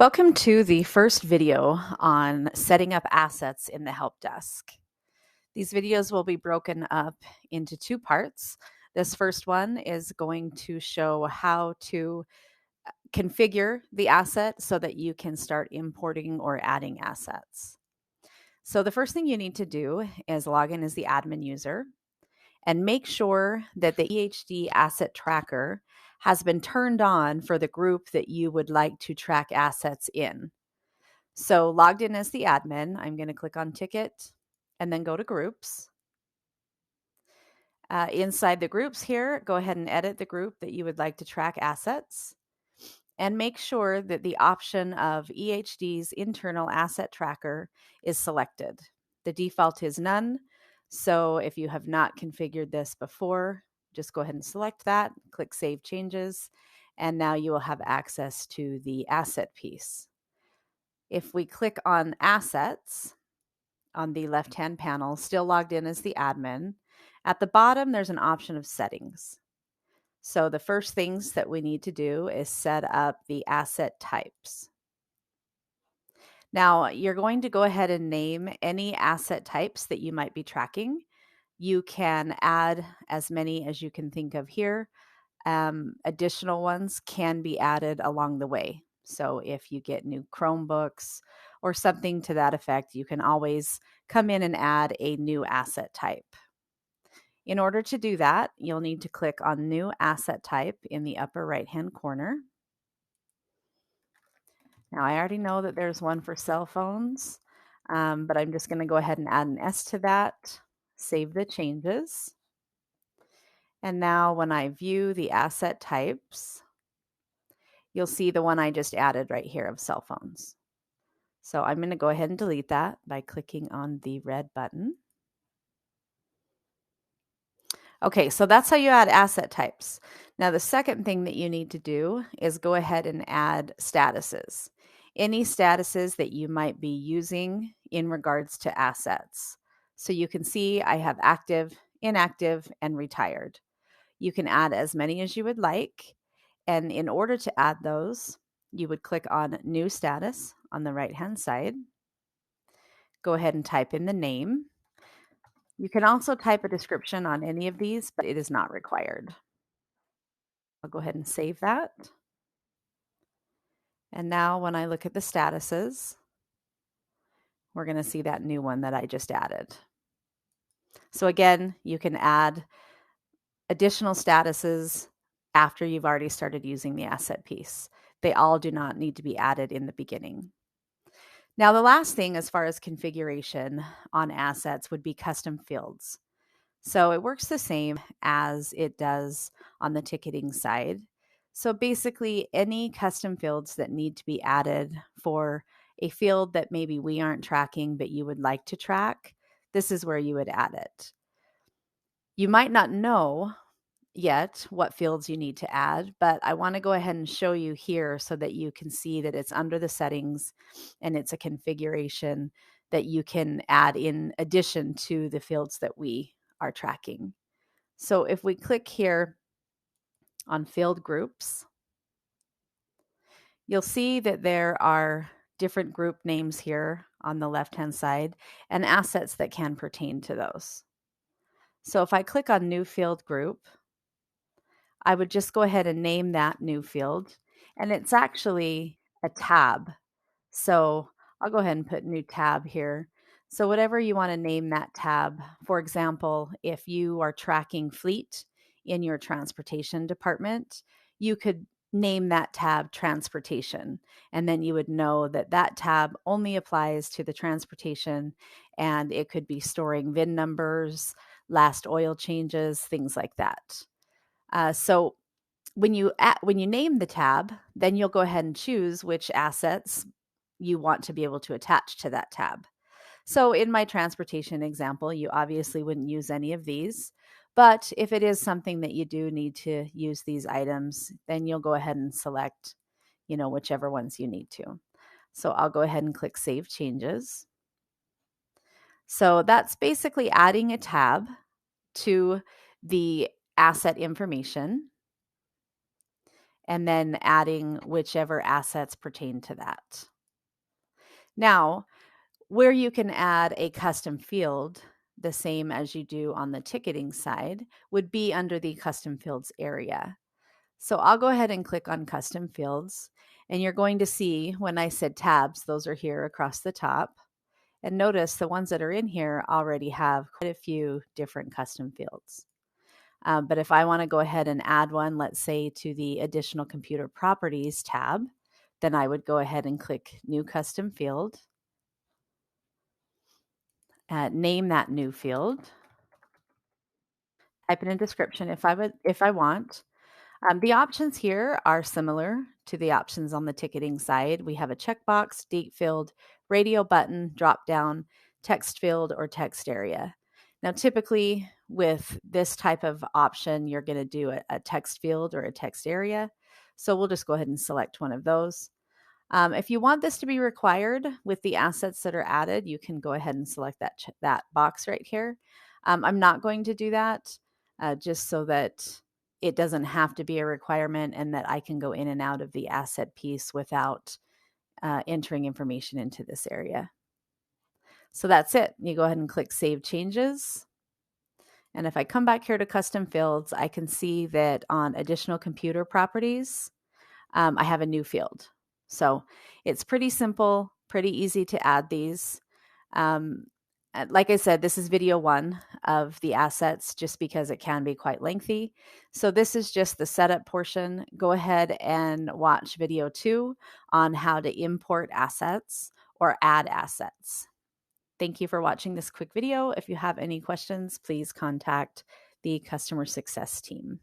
Welcome to the first video on setting up assets in the help desk. These videos will be broken up into two parts. This first one is going to show how to configure the asset so that you can start importing or adding assets. So the first thing you need to do is log in as the admin user and make sure that the EHD asset tracker has been turned on for the group that you would like to track assets in. So logged in as the admin, I'm going to click on ticket and then go to groups. Inside the groups here, go ahead and edit the group that you would like to track assets and make sure that the option of EHD's internal asset tracker is selected. The default is none. So if you have not configured this before, just go ahead and select that, click Save Changes, and now you will have access to the asset piece. If we click on Assets on the left-hand panel, still logged in as the admin, at the bottom there's an option of Settings. So the first things that we need to do is set up the asset types. Now you're going to go ahead and name any asset types that you might be tracking. You can add as many as you can think of here. Additional ones can be added along the way. So if you get new Chromebooks or something to that effect, you can always come in and add a new asset type. In order to do that, you'll need to click on New Asset Type in the upper right-hand corner. Now, I already know that there's one for cell phones, but I'm just going to go ahead and add an S to that, save the changes. And now when I view the asset types, you'll see the one I just added right here of cell phones. So I'm going to go ahead and delete that by clicking on the red button. Okay, so that's how you add asset types. Now the second thing that you need to do is go ahead and add statuses. Any statuses that you might be using in regards to assets. So you can see I have active, inactive, and retired. You can add as many as you would like. And in order to add those, you would click on New Status on the right-hand side. Go ahead and type in the name. You can also type a description on any of these, but it is not required. I'll go ahead and save that. And now when I look at the statuses, we're going to see that new one that I just added. So again, you can add additional statuses after you've already started using the asset piece. They all do not need to be added in the beginning. Now, the last thing as far as configuration on assets would be custom fields. So it works the same as it does on the ticketing side. So basically, any custom fields that need to be added for a field that maybe we aren't tracking, but you would like to track, this is where you would add it. You might not know yet what fields you need to add, but I want to go ahead and show you here so that you can see that it's under the settings and it's a configuration that you can add in addition to the fields that we are tracking. So if we click here on field groups, you'll see that there are different group names here on the left-hand side and assets that can pertain to those. So if I click on new field group, I would just go ahead and name that new field, and it's actually a tab. So I'll go ahead and put new tab here. So whatever you want to name that tab, for example, if you are tracking fleet in your transportation department, you could name that tab transportation, and then you would know that that tab only applies to the transportation, and it could be storing VIN numbers, last oil changes, things like that. So when you name the tab, then you'll go ahead and choose which assets you want to be able to attach to that tab. So in my transportation example, you obviously wouldn't use any of these, but if it is something that you do need to use these items, then you'll go ahead and select, whichever ones you need to. So I'll go ahead and click Save Changes. So that's basically adding a tab to the asset information. and then adding whichever assets pertain to that. Now, where you can add a custom field, the same as you do on the ticketing side, would be under the custom fields area. So I'll go ahead and click on custom fields, and you're going to see when I said tabs, those are here across the top. And notice the ones that are in here already have quite a few different custom fields. But if I want to go ahead and add one, let's say to the additional computer properties tab, then I would go ahead and click new custom field, name that new field, type in a description if I want. The options here are similar to the options on the ticketing side. We have a checkbox, date field, radio button, drop down, text field, or text area. Now, typically with this type of option, you're going to do a text field or a text area. So we'll just go ahead and select one of those. If you want this to be required with the assets that are added, you can go ahead and select that box right here. I'm not going to do that just so that it doesn't have to be a requirement and that I can go in and out of the asset piece without entering information into this area. So that's it. You go ahead and click Save Changes. And if I come back here to Custom Fields, I can see that on Additional Computer Properties, I have a new field. So it's pretty simple, pretty easy to add these. Like I said, this is video 1 of the assets just because it can be quite lengthy. So this is just the setup portion. Go ahead and watch video 2 on how to import assets or add assets. Thank you for watching this quick video. If you have any questions, please contact the customer success team.